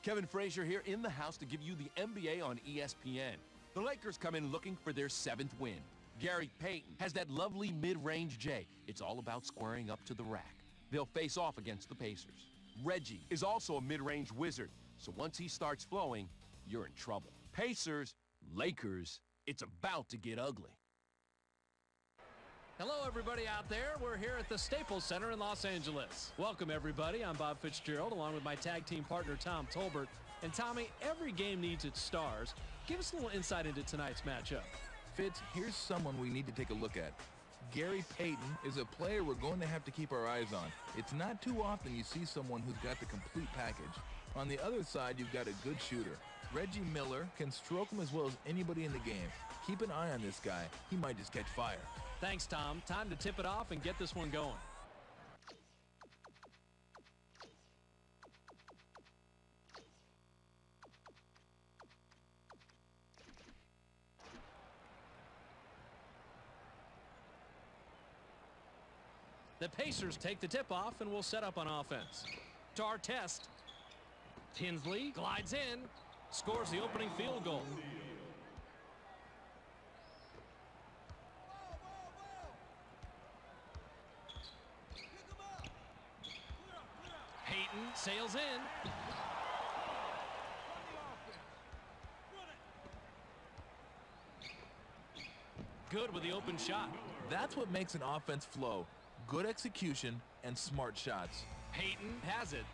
Kevin Frazier here in the house to give you the NBA on ESPN. The Lakers come in looking for their 7th win. Gary Payton has that lovely mid-range J. It's all about squaring up to the rack. They'll face off against the Pacers. Reggie is also a mid-range wizard, so once he starts flowing, you're in trouble. Pacers, Lakers, it's about to get ugly. Hello, everybody out there. We're here at the Staples Center in Los Angeles. Welcome, everybody. I'm Bob Fitzgerald, along with my tag team partner, Tom Tolbert. And Tommy, every game needs its stars. Give us a little insight into tonight's matchup. Fitz, here's someone we need to take a look at. Gary Payton is a player we're going to have to keep our eyes on. It's not too often you see someone who's got the complete package. On the other side, you've got a good shooter. Reggie Miller can stroke him as well as anybody in the game. Keep an eye on this guy. He might just catch fire. Thanks, Tom. Time to tip it off and get this one going. The Pacers take the tip-off and will set up on offense. To Artest. Tinsley glides in, scores the opening field goal. Payton sails in. Good with the open shot. That's what makes an offense flow. Good execution and smart shots. Payton has it.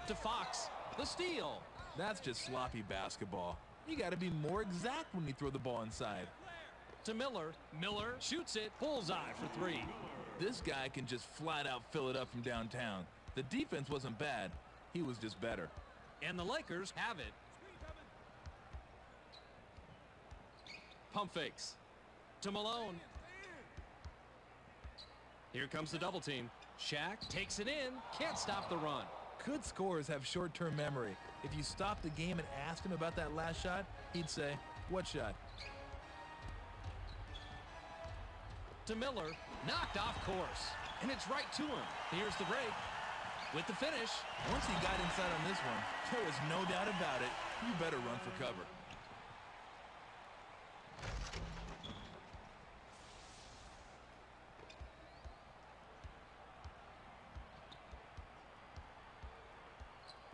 To Fox, the steal. That's just sloppy basketball. You got to be more exact when you throw the ball inside. To Miller. Miller shoots it. Bullseye for 3. This guy can just flat out fill it up from downtown. The defense wasn't bad. He was just better. And the Lakers have it. Pump fakes. To Malone. Here comes the double team. Shaq takes it in. Can't stop the run. Good scorers have short-term memory. If you stopped the game and asked him about that last shot, he'd say, "What shot?" To Miller, knocked off course, and it's right to him. Here's the break with the finish. Once he got inside on this one, there was no doubt about it. You better run for cover.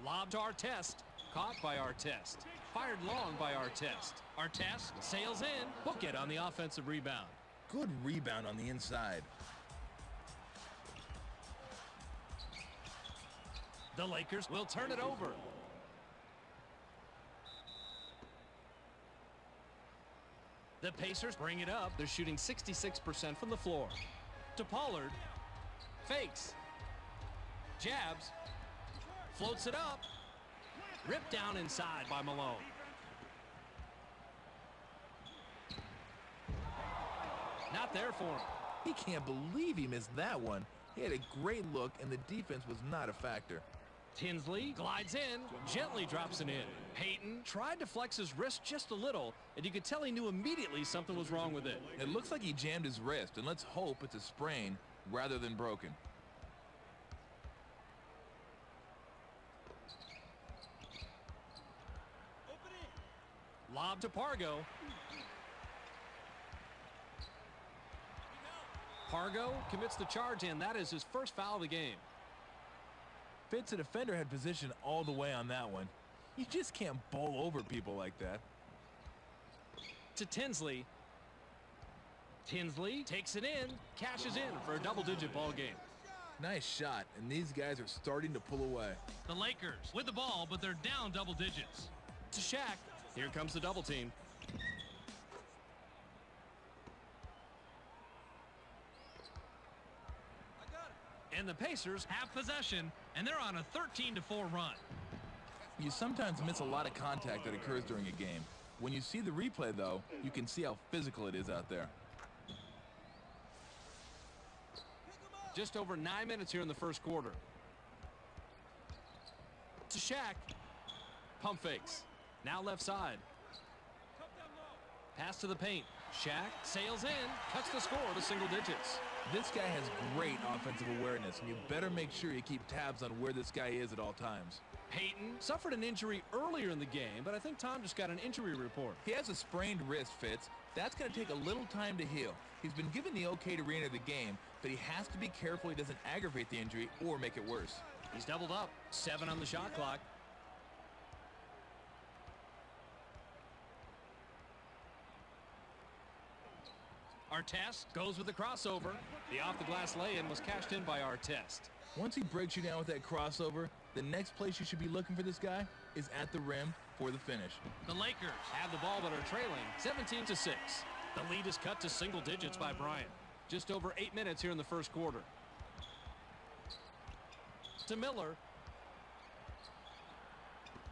Lob to Artest. Caught by Artest. Fired long by Artest. Artest sails in. Book it on the offensive rebound. Good rebound on the inside. The Lakers will turn it over. The Pacers bring it up. They're shooting 66% from the floor. To Pollard. Fakes. Jabs. Floats it up. Ripped down inside by Malone. Not there for him. He can't believe he missed that one. He had a great look, and the defense was not a factor. Tinsley glides in, gently drops it in. Payton tried to flex his wrist just a little, and you could tell he knew immediately something was wrong with it. It looks like he jammed his wrist, and let's hope it's a sprain rather than broken. Lob to Pargo. Pargo commits the charge, and that is his first foul of the game. Fitz, the defender had position all the way on that one. You just can't bowl over people like that. To Tinsley. Tinsley takes it in, cashes in for a double-digit ball game. Nice shot, and these guys are starting to pull away. The Lakers with the ball, but they're down double digits. To Shaq. Here comes the double team. And the Pacers have possession, and they're on a 13-4 run. You sometimes miss a lot of contact that occurs during a game. When you see the replay, though, you can see how physical it is out there. Just over 9 minutes here in the first quarter. To Shaq. Pump fakes. Now left side. Pass to the paint. Shaq sails in, cuts the score to single digits. This guy has great offensive awareness, and you better make sure you keep tabs on where this guy is at all times. Peyton suffered an injury earlier in the game, but I think Tom just got an injury report. He has a sprained wrist, Fitz. That's going to take a little time to heal. He's been given the okay to re-enter the game, but he has to be careful he doesn't aggravate the injury or make it worse. He's doubled up. 7 on the shot clock. Artest goes with the crossover. The off-the-glass lay-in was cashed in by Artest. Once he breaks you down with that crossover, the next place you should be looking for this guy is at the rim for the finish. The Lakers have the ball but are trailing 17-6. The lead is cut to single digits by Bryant. Just over 8 minutes here in the first quarter. To Miller.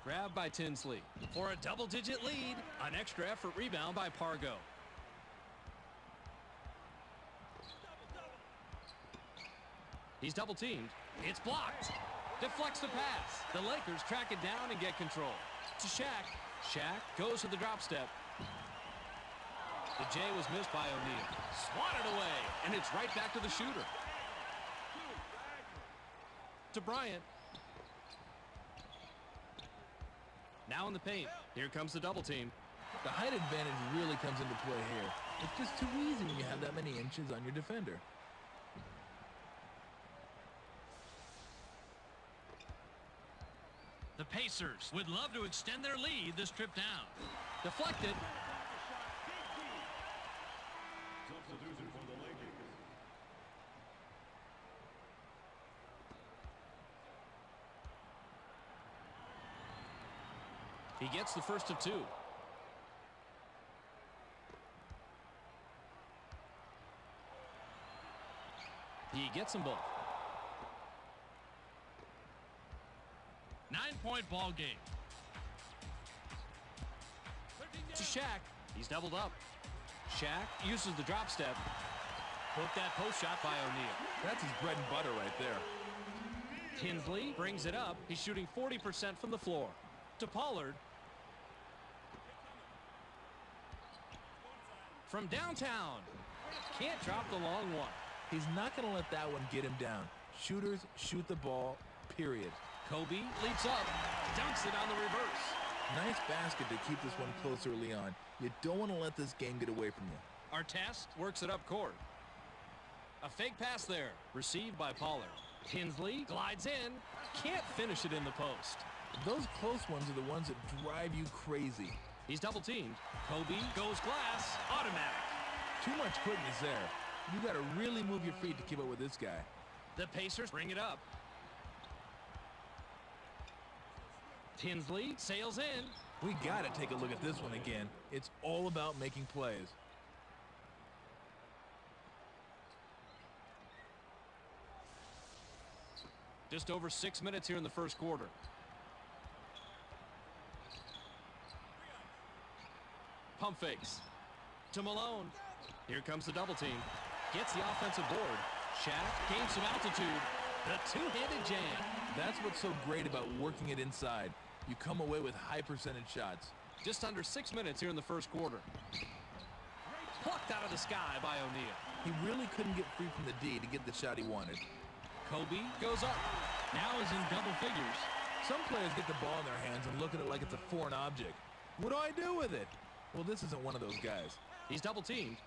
Grabbed by Tinsley for a double-digit lead. An extra effort rebound by Pargo. He's double-teamed. It's blocked. Deflects the pass. The Lakers track it down and get control. To Shaq. Shaq goes to the drop step. The J was missed by O'Neal. Swatted away, and it's right back to the shooter. To Bryant. Now in the paint. Here comes the double team. The height advantage really comes into play here. It's just too easy when you have that many inches on your defender. The Pacers would love to extend their lead this trip down. Deflected. Substitution for the Lakers. He gets the first of 2. He gets them both. 9-point ball game. To Shaq. He's doubled up. Shaq uses the drop step. Hook that post shot by O'Neal. That's his bread and butter right there. Tinsley brings it up. He's shooting 40% from the floor. To Pollard. From downtown. Can't drop the long one. He's not going to let that one get him down. Shooters shoot the ball, period. Kobe leaps up, dunks it on the reverse. Nice basket to keep this one close early on. You don't want to let this game get away from you. Artest works it up court. A fake pass there, received by Pollard. Tinsley glides in, can't finish it in the post. Those close ones are the ones that drive you crazy. He's double teamed. Kobe goes glass, automatic. Too much quickness there. You got to really move your feet to keep up with this guy. The Pacers bring it up. Tinsley sails in. We got to take a look at this one again. It's all about making plays. Just over 6 minutes here in the first quarter. Pump fakes. To Malone. Here comes the double team. Gets the offensive board. Shaq gains some altitude. The two-handed jam. That's what's so great about working it inside. You come away with high percentage shots. Just under 6 minutes here in the first quarter. Plucked out of the sky by O'Neal. He really couldn't get free from the D to get the shot he wanted. Kobe goes up. Now is in double figures. Some players get the ball in their hands and look at it like it's a foreign object. What do I do with it? Well, this isn't one of those guys. He's double teamed.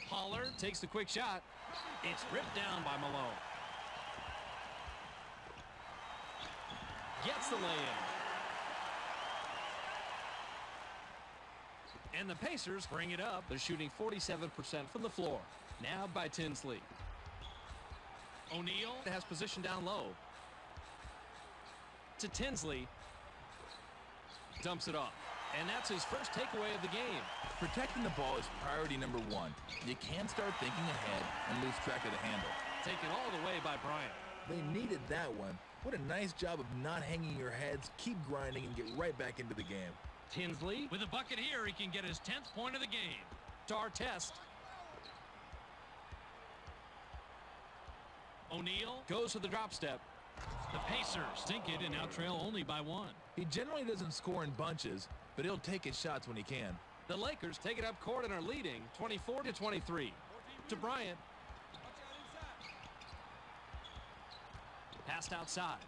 Pollard takes the quick shot. It's ripped down by Malone. Gets the lay-in. And the Pacers bring it up. They're shooting 47% from the floor. Now by Tinsley. O'Neal has position down low. To Tinsley. Dumps it off. And that's his first takeaway of the game. Protecting the ball is priority number 1. You can't start thinking ahead and lose track of the handle. Taken all the way by Bryant. They needed that one. What a nice job of not hanging your heads, keep grinding, and get right back into the game. Tinsley with a bucket here. He can get his 10th point of the game. To Artest. O'Neal goes to the drop step. The Pacers sink it and now trail only by 1. He generally doesn't score in bunches, but he'll take his shots when he can. The Lakers take it up court and are leading 24-23. To Bryant. Passed outside.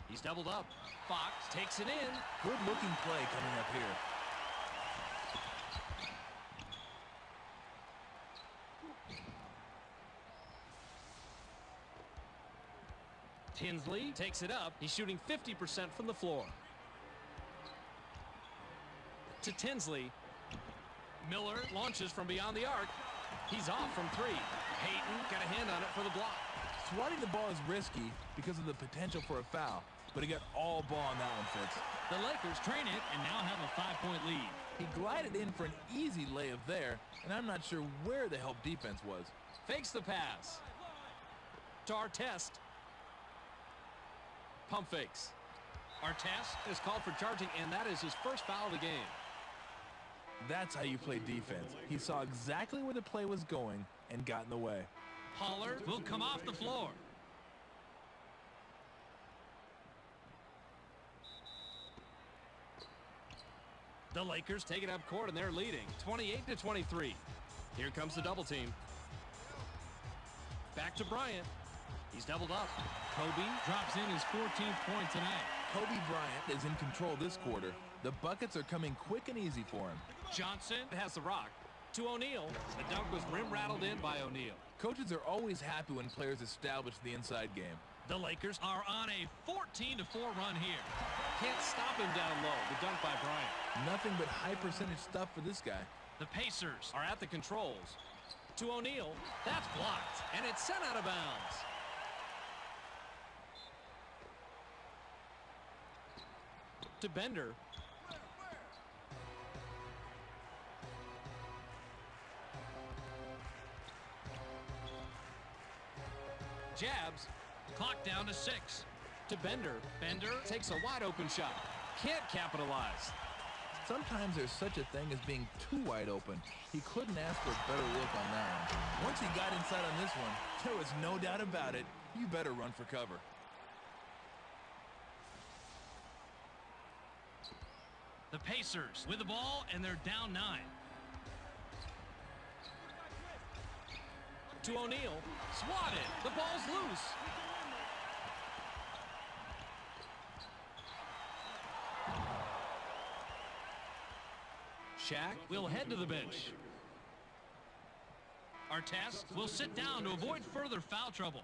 He's doubled up. Fox takes it in. Good looking play coming up here. Tinsley takes it up. He's shooting 50% from the floor. To Tinsley. Miller launches from beyond the arc. He's off from three. Payton got a hand on it for the block. Swatting the ball is risky because of the potential for a foul, but he got all ball on that one, Fitz. The Lakers train it and now have a 5-point lead. He glided in for an easy layup there, and I'm not sure where the help defense was. Fakes the pass. To Artest. Pump fakes. Artest is called for charging, and that is his first foul of the game. That's how you play defense. He saw exactly where the play was going and got in the way. Pollard will come off the floor. The Lakers take it up court, and they're leading 28-23. Here comes the double team. Back to Bryant. He's doubled up. Kobe drops in his 14th point tonight. Kobe Bryant is in control this quarter. The buckets are coming quick and easy for him. Johnson has the rock. To O'Neal. The dunk was rim rattled in by O'Neal. Coaches are always happy when players establish the inside game. The Lakers are on a 14-4 run here. Can't stop him down low. The dunk by Bryant. Nothing but high percentage stuff for this guy. The Pacers are at the controls. To O'Neal. That's blocked. And it's sent out of bounds. To Bender. Jabs. Clock down to 6. To Bender. Bender takes a wide open shot. Can't capitalize. Sometimes there's such a thing as being too wide open. He couldn't ask for a better look on that one. Once he got inside on this one, there was no doubt about it. You better run for cover. The Pacers with the ball, and they're down 9. To O'Neal. Swatted. The ball's loose. Shaq will head to the bench. Artest will sit down to avoid further foul trouble.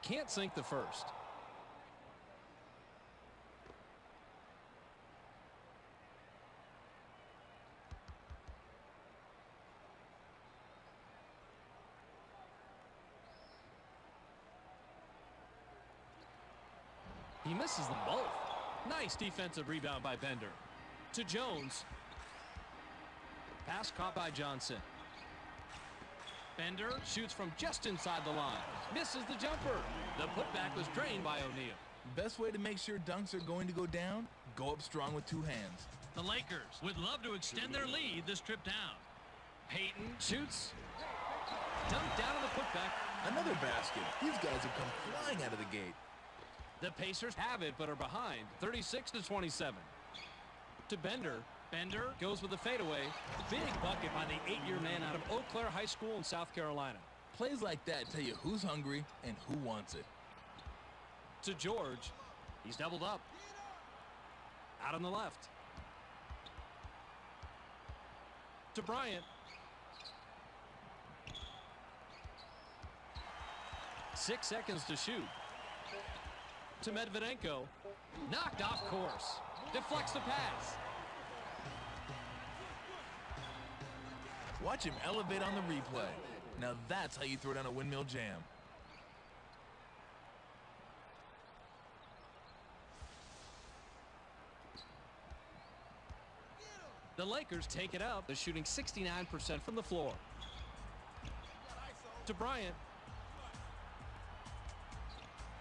Can't sink the first. He misses them both. Nice defensive rebound by Bender. To Jones. Pass caught by Johnson. Bender shoots from just inside the line. Misses the jumper. The putback was drained by O'Neal. Best way to make sure dunks are going to go down, go up strong with two hands. The Lakers would love to extend their lead this trip down. Payton shoots. Dunked down on the putback. Another basket. These guys have come flying out of the gate. The Pacers have it, but are behind 36-27. To Bender. Bender goes with the fadeaway. Big bucket by the 8-year man out of Eau Claire High School in South Carolina. Plays like that tell you who's hungry and who wants it. To George. He's doubled up. Out on the left. To Bryant. 6 seconds to shoot. To Medvedenko. Knocked off course. Deflects the pass. Watch him elevate on the replay. Now that's how you throw down a windmill jam. The Lakers take it up. They're shooting 69% from the floor. To Bryant.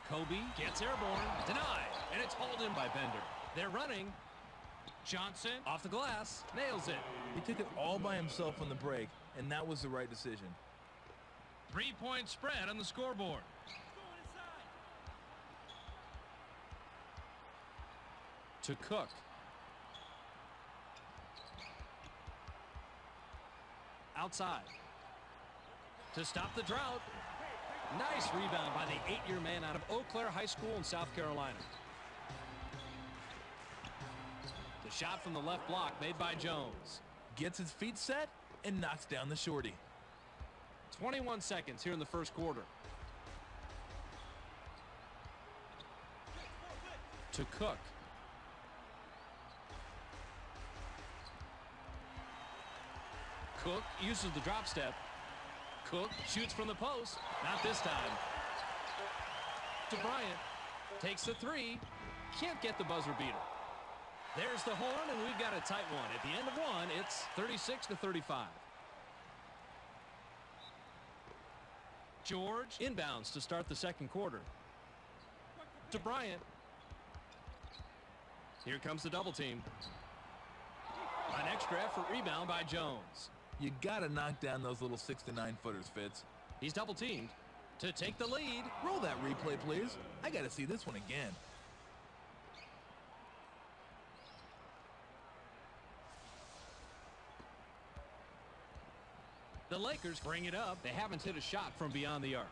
Kobe gets airborne. Denied. And it's hauled in by Bender. They're running. Johnson off the glass. Nails it. He took it all by himself on the break, and that was the right decision. 3-point spread on the scoreboard. To Cook. Outside. To stop the drought. Nice rebound by the 8-year man out of Eau Claire High School in South Carolina. The shot from the left block made by Jones. Gets his feet set and knocks down the shorty. 21 seconds here in the first quarter. To Cook. Cook uses the drop step. Cook shoots from the post. Not this time. To Bryant. Takes the three. Can't get the buzzer beater. There's the horn, and we've got a tight one. At the end of one, it's 36-35. George inbounds to start the second quarter. To Bryant. Here comes the double team. An extra effort rebound by Jones. You gotta knock down those little 6 to 9 footers, Fitz. He's double teamed to take the lead. Roll that replay, please. I gotta see this one again. The Lakers bring it up. They haven't hit a shot from beyond the arc.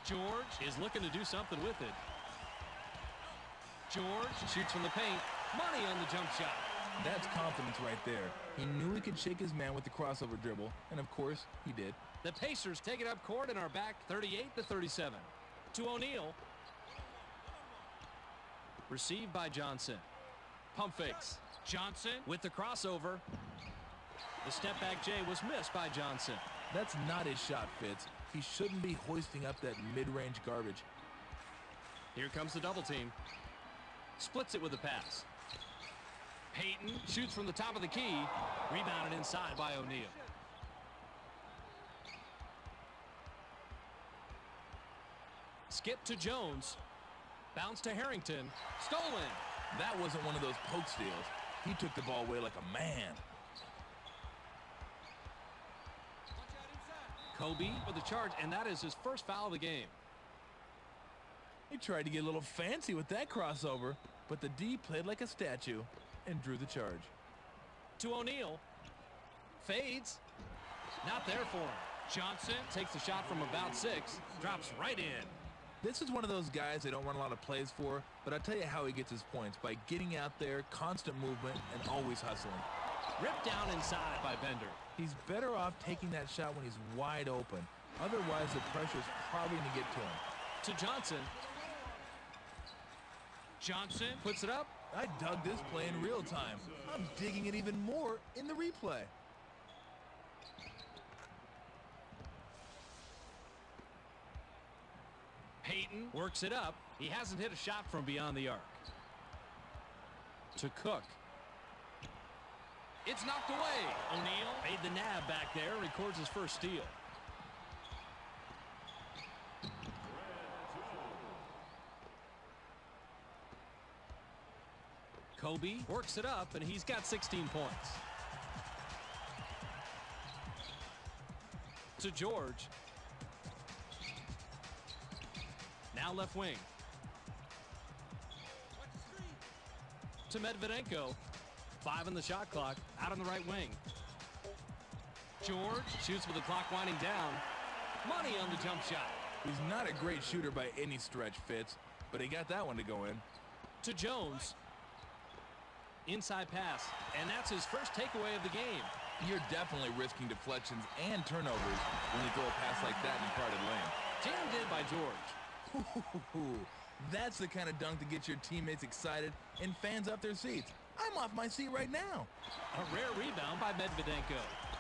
George is looking to do something with it. George shoots from the paint. Money on the jump shot. That's confidence right there. He knew he could shake his man with the crossover dribble, and of course, he did. The Pacers take it up court and are back 38-37. To O'Neal. Received by Johnson. Pump fakes. Johnson with the crossover. The step back J was missed by Johnson. That's not his shot, Fitz. He shouldn't be hoisting up that mid-range garbage. Here comes the double team. Splits it with a pass. Payton shoots from the top of the key. Rebounded inside by O'Neal. Skip to Jones. Bounce to Harrington. Stolen. That wasn't one of those poke steals. He took the ball away like a man. Kobe with the charge, and that is his first foul of the game. He tried to get a little fancy with that crossover, but the D played like a statue and drew the charge. To O'Neal. Fades. Not there for him. Johnson takes the shot from about 6. Drops right in. This is one of those guys they don't run a lot of plays for, but I'll tell you how he gets his points. By getting out there, constant movement, and always hustling. Ripped down inside by Bender. He's better off taking that shot when he's wide open. Otherwise, the pressure's probably going to get to him. To Johnson. Johnson puts it up. I dug this play in real time. I'm digging it even more in the replay. Payton works it up. He hasn't hit a shot from beyond the arc. To Cook. It's knocked away. O'Neal made the nab back there, records his first steal. Kobe works it up, and he's got 16 points. To George. Now left wing. To Medvedenko. 5 on the shot clock. Out on the right wing. George shoots with the clock winding down. Money on the jump shot. He's not a great shooter by any stretch, Fitz, but he got that one to go in. To Jones. Inside pass. And that's his first takeaway of the game. You're definitely risking deflections and turnovers when you throw a pass like that in crowded lane. Jammed in by George. That's the kind of dunk that gets your teammates excited and fans up their seats. I'm off my seat right now. A rare rebound by Medvedenko.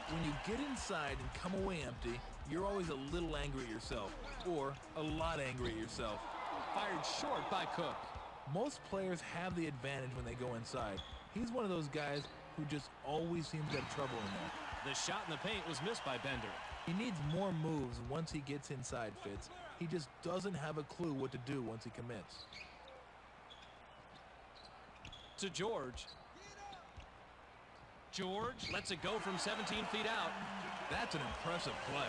When you get inside and come away empty, you're always a little angry at yourself, or a lot angry at yourself. Fired short by Cook. Most players have the advantage when they go inside. He's one of those guys who just always seems to have trouble in there. The shot in the paint was missed by Bender. He needs more moves once he gets inside, Fitz. He just doesn't have a clue what to do once he commits. To George. George lets it go from 17 feet out. That's an impressive play.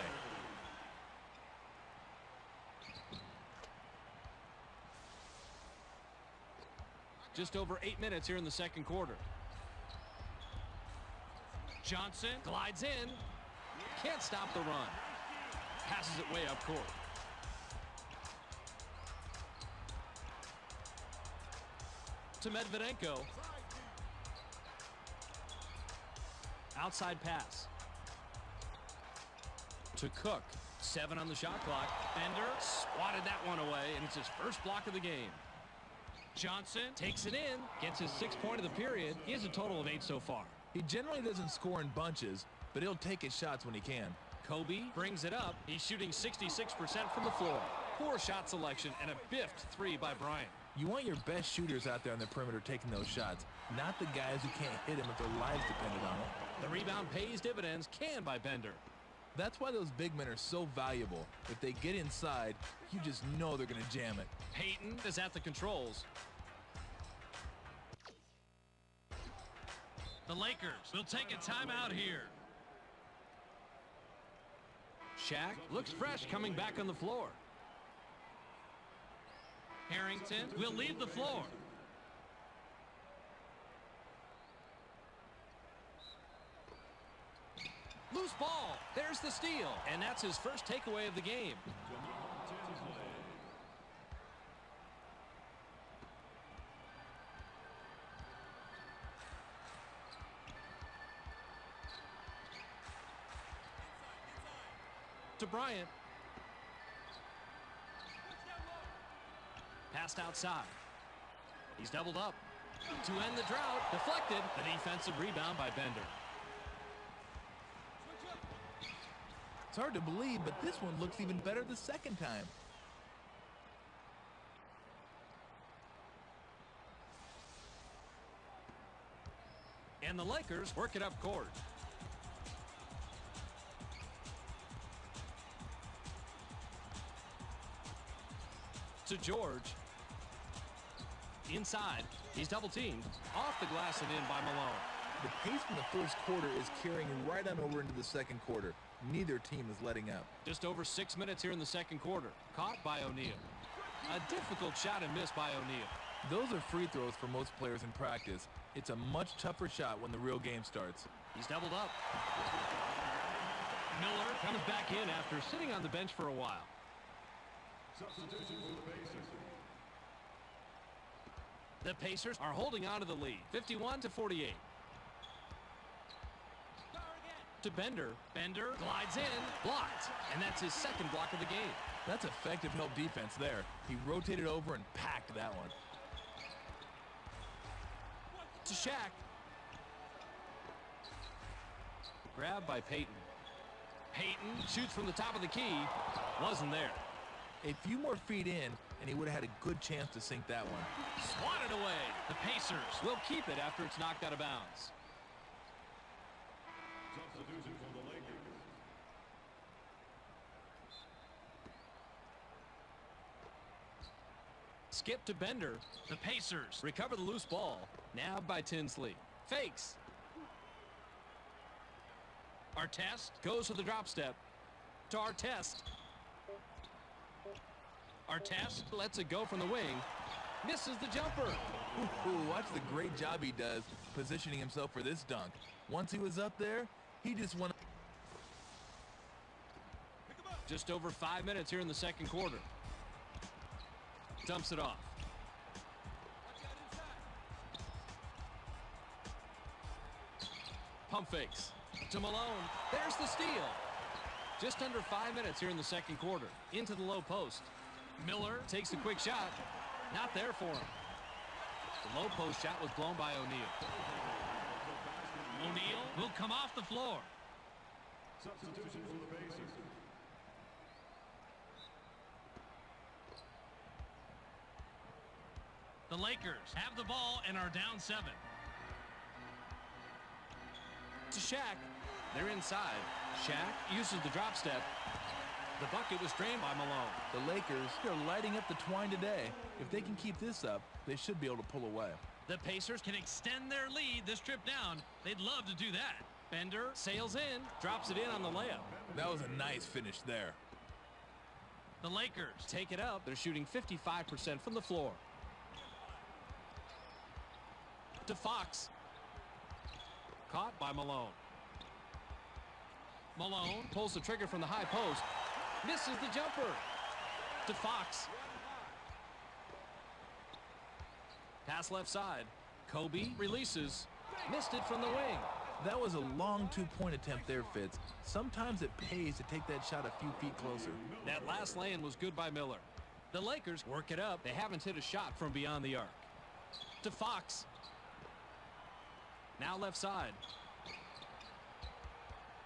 Just over 8 minutes here in the second quarter. Johnson glides in. Can't stop the run. Passes it way up court. To Medvedenko. Outside pass. To Cook. 7 on the shot clock. Bender swatted that one away, and it's his first block of the game. Johnson takes it in. Gets his 6th point of the period. He has a total of 8 so far. He generally doesn't score in bunches, but he'll take his shots when he can. Kobe brings it up. He's shooting 66% from the floor. Poor shot selection and a biffed 3 by Bryant. You want your best shooters out there on the perimeter taking those shots, not the guys who can't hit them if their lives depended on it. The rebound pays dividends, can by Bender. That's why those big men are so valuable. If they get inside, you just know they're going to jam it. Payton is at the controls. The Lakers will take a timeout here. Shaq looks fresh coming back on the floor. Harrington will leave the floor. Loose ball. There's the steal. And that's his first takeaway of the game. To Bryant. Passed outside. He's doubled up. To end the drought. Deflected. The defensive rebound by Bender. It's hard to believe, but this one looks even better the second time. And the Lakers work it up court. To George. Inside. He's double teamed. Off the glass and in by Malone. The pace from the first quarter is carrying right on over into the second quarter. Neither team is letting up. Just over 6 minutes here in the second quarter. Caught by O'Neal. A difficult shot and miss by O'Neal. Those are free throws for most players in practice. It's a much tougher shot when the real game starts. He's doubled up. Miller comes back in after sitting on the bench for a while. Substitution for the Pacers. The Pacers are holding on to the lead, 51-48. To Bender. Bender glides in, blocked, and that's his second block of the game. That's effective help defense there. He rotated over and packed that one. To Shaq. Grabbed by Payton. Payton shoots from the top of the key. Wasn't there. A few more feet in, and he would have had a good chance to sink that one. Swatted away. The Pacers will keep it after it's knocked out of bounds. Substitution for the Lakers. Skip to Bender. The Pacers Recover the loose ball. Nabbed by Tinsley. Fakes. Artest goes to the drop step. To Artest. Artest lets it go from the wing. Misses the jumper. Ooh, watch the great job he does positioning himself for this dunk. Once he was up there, he just went. Just over 5 minutes here in the second quarter. Dumps it off. Pump fakes. To Malone. There's the steal. Just under 5 minutes here in the second quarter. Into the low post. Miller takes a quick shot. Not there for him. The low post shot was blown by O'Neal. O'Neal will come off the floor. Substitution for the Pacers. The Lakers have the ball and are down 7. To Shaq. They're inside. Shaq uses the drop step. The bucket was drained by Malone. The Lakers are lighting up the twine today. If they can keep this up, they should be able to pull away. The Pacers can extend their lead this trip down. They'd love to do that. Bender sails in, drops it in on the layup. That was a nice finish there. The Lakers Take it up. They're shooting 55% from the floor. To Fox. Caught by Malone. Malone pulls the trigger from the high post. Misses the jumper. To Fox. Pass left side. Kobe releases. Missed it from the wing. That was a long two-point attempt there, Fitz. Sometimes it pays to take that shot a few feet closer. That last lay-in was good by Miller. The Lakers work it up. They haven't hit a shot from beyond the arc. To Fox. Now left side.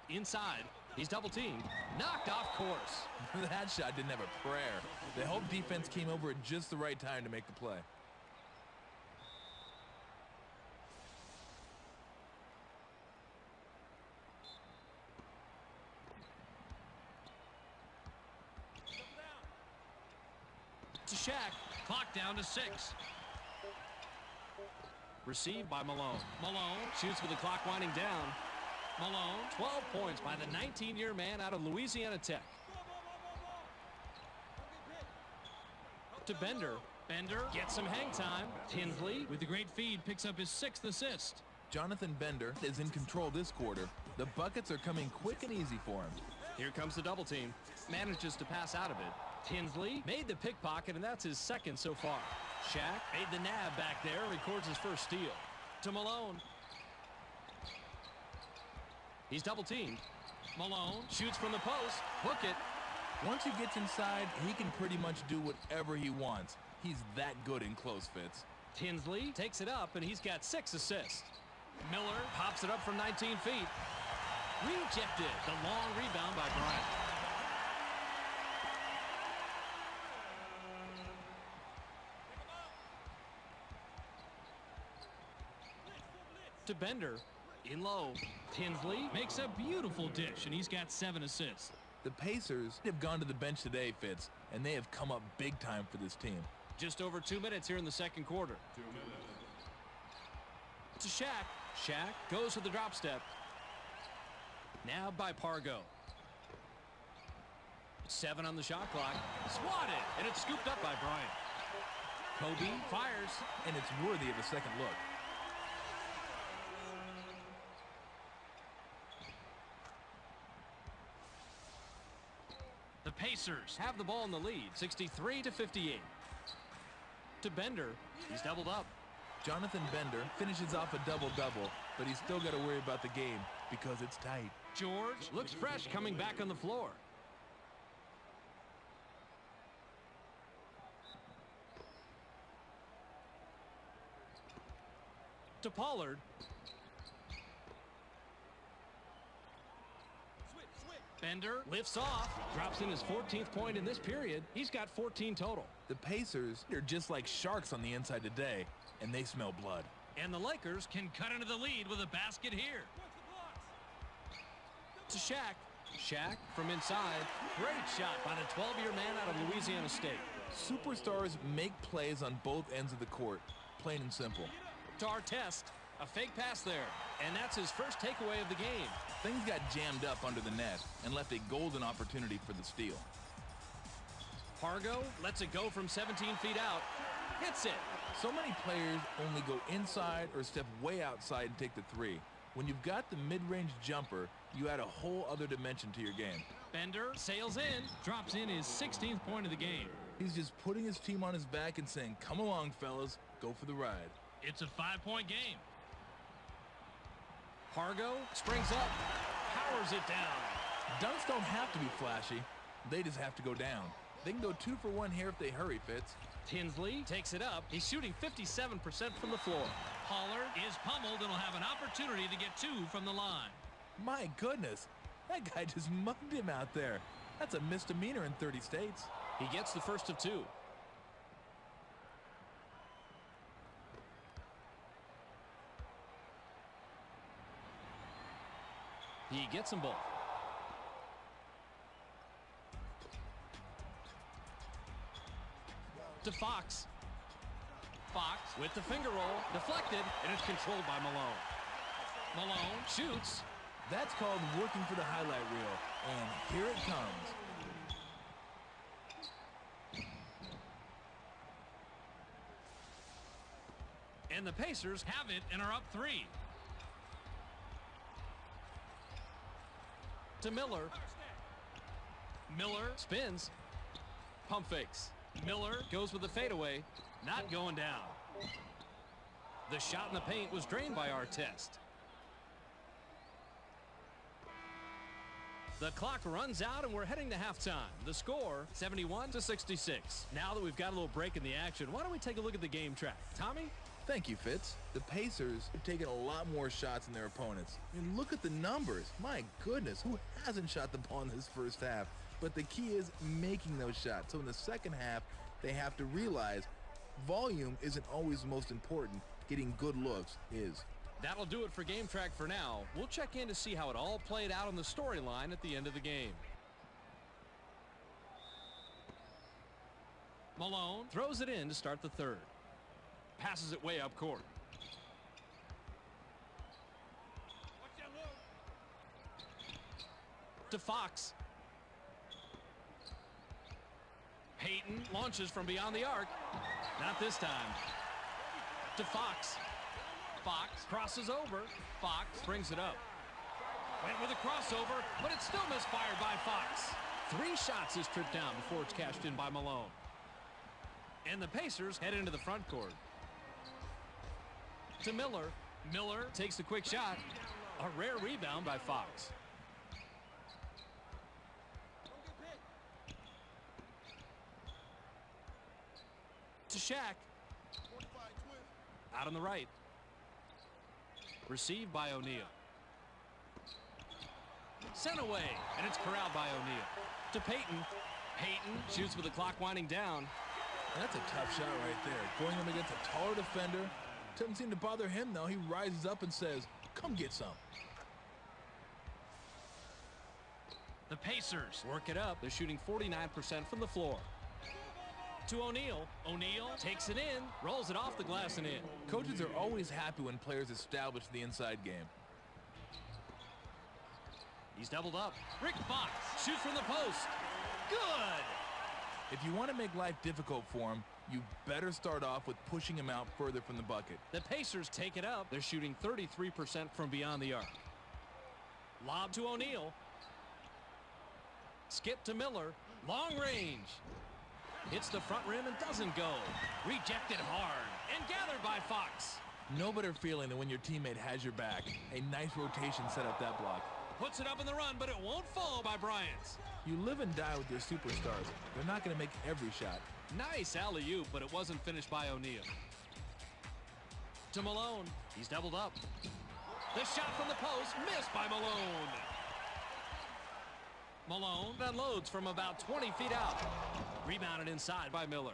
Inside. He's double-teamed. Knocked off course. That shot didn't have a prayer. The whole defense came over at just the right time to make the play. To Shaq. Clock down to 6. Received by Malone. Malone shoots with the clock winding down. Malone, 12 points by the 19-year man out of Louisiana Tech. To Bender. Bender gets some hang time. Tinsley With the great feed, picks up his 6th assist. Jonathan Bender is in control this quarter. The buckets are coming quick and easy for him. Here comes the double team. Manages to pass out of it. Tinsley made the pickpocket, and that's his 2nd so far. Shaq made the nab back there, records his 1st steal. To Malone. He's double teamed. Malone shoots from the post. Hook it. Once he gets inside, he can pretty much do whatever he wants. He's that good in close, Fitz. Tinsley takes it up, and he's got 6 assists. Miller pops it up from 19 feet. Rejected. The long rebound by Bryant. To Bender. In low. Tinsley Makes a beautiful dish, and he's got 7 assists. The Pacers have gone to the bench today, Fitz, and they have come up big time for this team. just over 2 minutes here in the second quarter. 2 minutes. To Shaq. Shaq goes to the drop step. Nabbed by Pargo. 7 on the shot clock. Swatted, and it's scooped up by Bryant. Kobe fires. And it's worthy of a second look. The Pacers have the ball in the lead, 63-58. To Bender. He's doubled up. Jonathan Bender finishes off a double-double, but he's still got to worry about the game because it's tight. George looks fresh coming back on the floor. To Pollard. Bender lifts off, drops in his 14th point in this period. He's got 14 total. The Pacers are just like sharks on the inside today, and they smell blood. And the Lakers Can cut into the lead with a basket here. to Shaq. Shaq from inside. Great shot by the 12-year man out of Louisiana State. Superstars make plays on both ends of the court, plain and simple. To Artest. A fake pass there. And that's his first takeaway of the game. Things got jammed up under the net and left a golden opportunity for the steal. Pargo lets it go from 17 feet out. Hits it. So many players only go inside or step way outside and take the three. When you've got the mid-range jumper, you add a whole other dimension to your game. Bender sails in. Drops in his 16th point of the game. He's just putting his team on his back and saying, come along, fellas, go for the ride. It's a 5-point game. Pargo springs up. Powers it down. Dunks don't have to be flashy. They just have to go down. They can go 2 for 1 here if they hurry, Fitz. Tinsley takes it up. He's shooting 57% from the floor. Pollard is pummeled and will have an opportunity to get 2 from the line. My goodness, that guy just mugged him out there. That's a misdemeanor in 30 states. He gets the first of 2. He gets them both. To Fox. Fox with the finger roll. Deflected, and it's controlled by Malone. Malone shoots. That's called working for the highlight reel. And here it comes. And the Pacers have it and are up 3. To Miller. Miller spins. Pump fakes. Miller goes with the fadeaway. Not going down. The shot in the paint was drained by Artest. The clock runs out and we're heading to halftime. The score, 71-66. Now that we've got a little break in the action, why don't we take a look at the game track? Tommy? Thank you, Fitz. The Pacers have taken a lot more shots than their opponents. I mean, look at the numbers. My goodness, who hasn't shot the ball in this first half? But the key is making those shots. So in the second half, they have to realize volume isn't always the most important. Getting good looks is. That'll do it for Game Track for now. We'll check in to see how it all played out on the storyline at the end of the game. Malone throws it in to start the third. Passes it way up court. To Fox. Payton launches from beyond the arc. Not this time. To Fox. Fox crosses over. Fox brings it up. Went with a crossover, but it's still misfired by Fox. 3 shots is tripped down before it's cashed in by Malone. And the Pacers head into the front court. To Miller. Miller takes the quick shot. A rare rebound by Fox. To Shaq. Out on the right. Received by O'Neal. Sent away, and it's corralled by O'Neal. To Payton. Payton shoots with the clock winding down. That's a tough shot right there. Going up against a taller defender. Doesn't seem to bother him, though. He rises up and says, come get some. The Pacers work it up. They're shooting 49% from the floor. To O'Neal. O'Neal takes it in, rolls it off the glass and in. Coaches are always happy when players establish the inside game. He's doubled up. Rick Fox shoots from the post. Good! If you want to make life difficult for him, you better start off with pushing him out further from the bucket. The Pacers take it up. They're shooting 33% from beyond the arc. Lob to O'Neal. Skip to Miller. Long range. Hits the front rim and doesn't go. Rejected hard and gathered by Fox. No better feeling than when your teammate has your back. A nice rotation set up that block. Puts it up in the run, but it won't fall by Bryant. You live and die with your superstars. They're not going to make every shot. Nice alley-oop, but it wasn't finished by O'Neal. To Malone. He's doubled up. The shot from the post, missed by Malone. Malone unloads from about 20 feet out. Rebounded inside by Miller.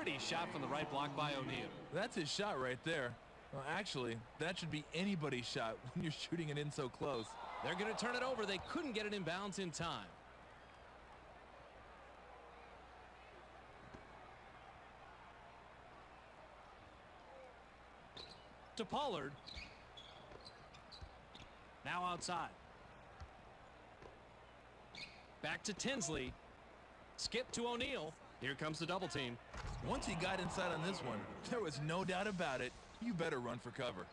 Pretty shot from the right block by O'Neal. That's his shot right there. Well, actually, that should be anybody's shot when you're shooting it in so close. They're going to turn it over. They couldn't get it in bounds in time. To Pollard. Now outside. Back to Tinsley. Skip to O'Neal. Here comes the double team. Once he got inside on this one, there was no doubt about it. You better run for cover.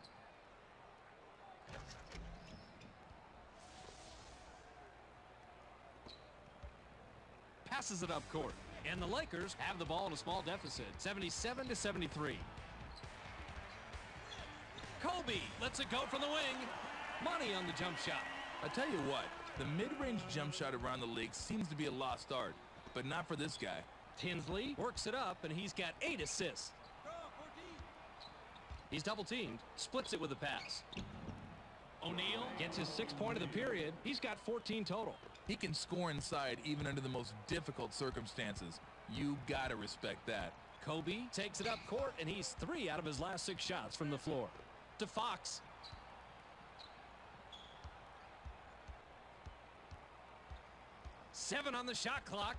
Passes it up court. And the Lakers have the ball in a small deficit, 77-73. Kobe lets it go from the wing. Money on the jump shot. I tell you what, the mid-range jump shot around the league seems to be a lost art, but not for this guy. Tinsley works it up, and he's got 8 assists. He's double-teamed, splits it with a pass. O'Neal gets his 6th point of the period. He's got 14 total. He can score inside even under the most difficult circumstances. You gotta respect that. Kobe takes it up court, and he's 3 out of his last 6 shots from the floor. To Fox. Seven on the shot clock.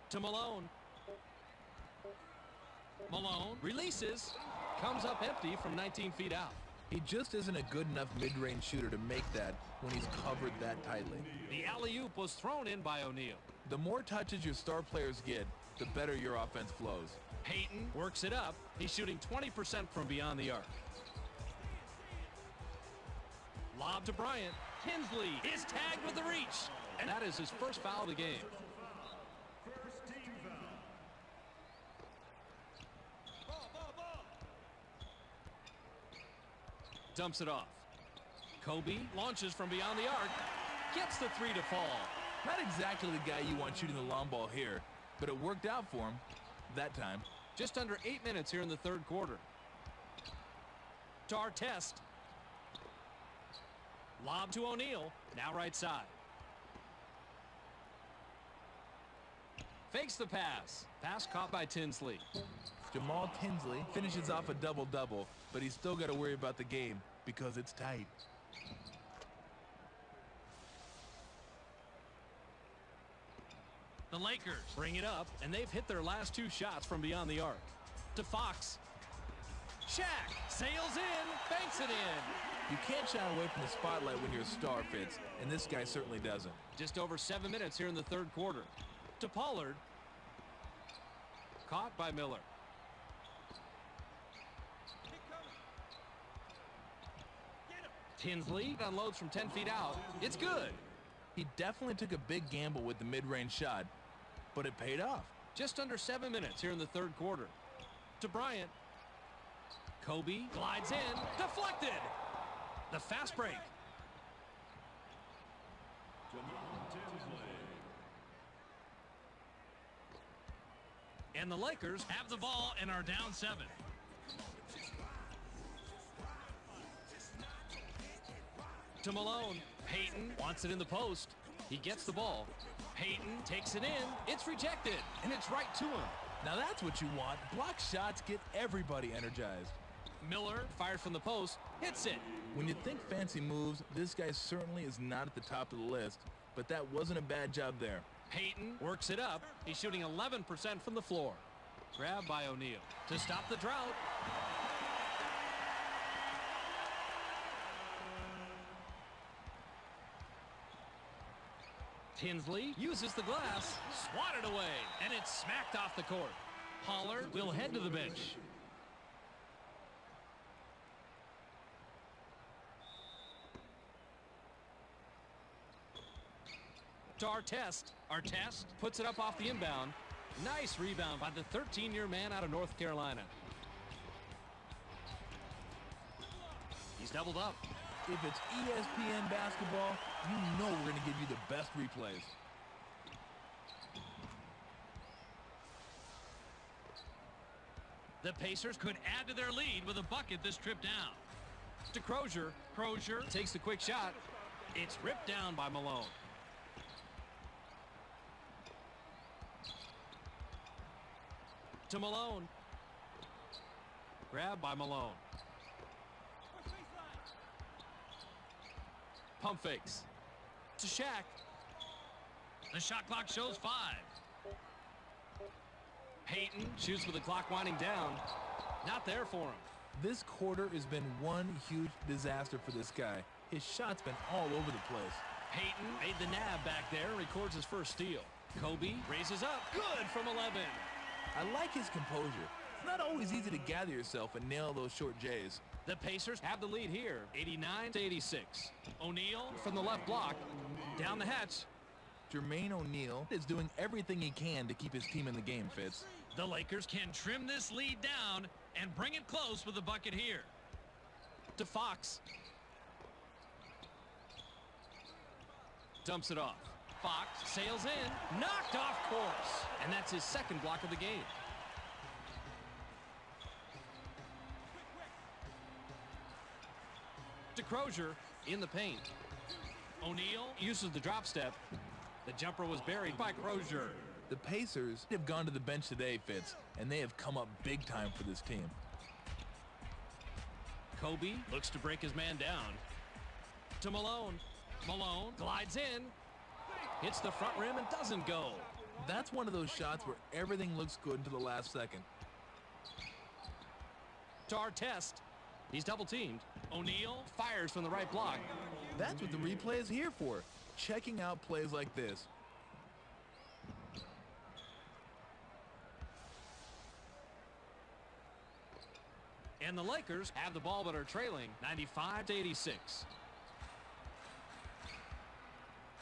To Malone. Malone releases. Comes up empty from 19 feet out. He just isn't a good enough mid-range shooter to make that when he's covered that tightly. The alley-oop was thrown in by O'Neal. The more touches your star players get, the better your offense flows. Payton works it up. He's shooting 20% from beyond the arc. Lob to Bryant. Tinsley is tagged with the reach. And that is his first foul of the game. First team foul. Dumps it off. Kobe launches from beyond the arc. Gets the 3 to fall. Not exactly the guy you want shooting the long ball here, but it worked out for him that time. Just under 8 minutes here in the third quarter. To Artest. Lob to O'Neal. Now right side. Fakes the pass. Pass caught by Tinsley. Jamal Tinsley finishes off a double-double, but he's still got to worry about the game because it's tight. The Lakers bring it up, and they've hit their last 2 shots from beyond the arc. To Fox. Shaq sails in, banks it in. You can't shy away from the spotlight when you're a star, Fitz, and this guy certainly doesn't. Just over 7 minutes here in the third quarter. To Pollard. Caught by Miller. Tinsley unloads from 10 feet out. It's good. He definitely took a big gamble with the mid-range shot, but it paid off. Just under 7 minutes here in the third quarter. To Bryant. Kobe glides in. Deflected. The fast break. And the Lakers have the ball and are down 7. To Malone. Payton wants it in the post. He gets the ball. Payton takes it in. It's rejected, and it's right to him. Now that's what you want. Block shots get everybody energized. Miller fires from the post. Hits it. When you think fancy moves, this guy certainly is not at the top of the list, but that wasn't a bad job there. Payton works it up. He's shooting 11% from the floor. Grab by O'Neal to stop the drought. Tinsley uses the glass, swatted away, and it's smacked off the court. Pollard will head to the bench. To Artest. Artest puts it up off the inbound. Nice rebound by the 13-year man out of North Carolina. He's doubled up. If it's ESPN basketball, you know we're going to give you the best replays. The Pacers could add to their lead with a bucket this trip down. To Crozier. Crozier takes the quick shot. It's ripped down by Malone. To Malone. Grab by Malone. Pump fakes. To Shaq. The shot clock shows 5. Payton shoots with the clock winding down. Not there for him. This quarter has been one huge disaster for this guy. His shot's been all over the place. Payton made the nab back there and records his first steal. Kobe raises up. Good from 11. I like his composure. It's not always easy to gather yourself and nail those short J's. The Pacers have the lead here, 89-86. O'Neal from the left block. Down the hatch. Jermaine O'Neal is doing everything he can to keep his team in the game, Fitz. The Lakers can trim this lead down and bring it close with the bucket here. To Fox. Dumps it off. Fox sails in. Knocked off course. And that's his second block of the game. To Crozier in the paint. O'Neal uses the drop step. The jumper was buried by Crozier. The Pacers have gone to the bench today, Fitz, and they have come up big time for this team. Kobe looks to break his man down. To Malone. Malone glides in. Hits the front rim and doesn't go. That's one of those shots where everything looks good until the last second. To Artest. He's double teamed. O'Neal fires from the right block. That's what the replay is here for. Checking out plays like this. And the Lakers have the ball but are trailing 95-86.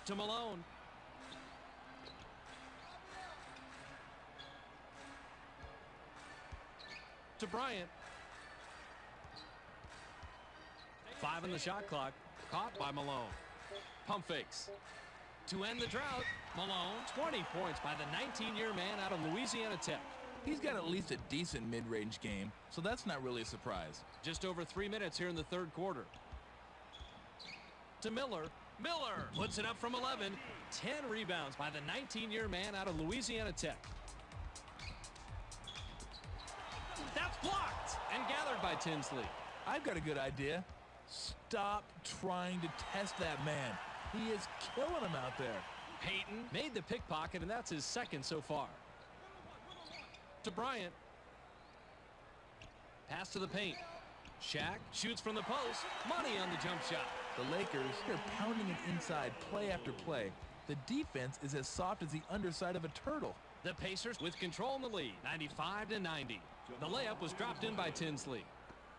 To Malone. To Bryant. 5 on the shot clock. Caught by Malone. Pump fakes. To end the drought, Malone, 20 points by the 19-year man out of Louisiana Tech. He's got at least a decent mid-range game, so that's not really a surprise. Just over 3 minutes here in the third quarter. To Miller. Miller puts it up from 11. 10 rebounds by the 19-year man out of Louisiana Tech. That's blocked and gathered by Tinsley. I've got a good idea. Stop trying to test that man. He is killing him out there. Payton made the pickpocket, and that's his second so far. To Bryant. Pass to the paint. Shaq shoots from the post. Money on the jump shot. The Lakers are pounding it inside play after play. The defense is as soft as the underside of a turtle. The Pacers with control in the lead, 95-90. The layup was dropped in by Tinsley.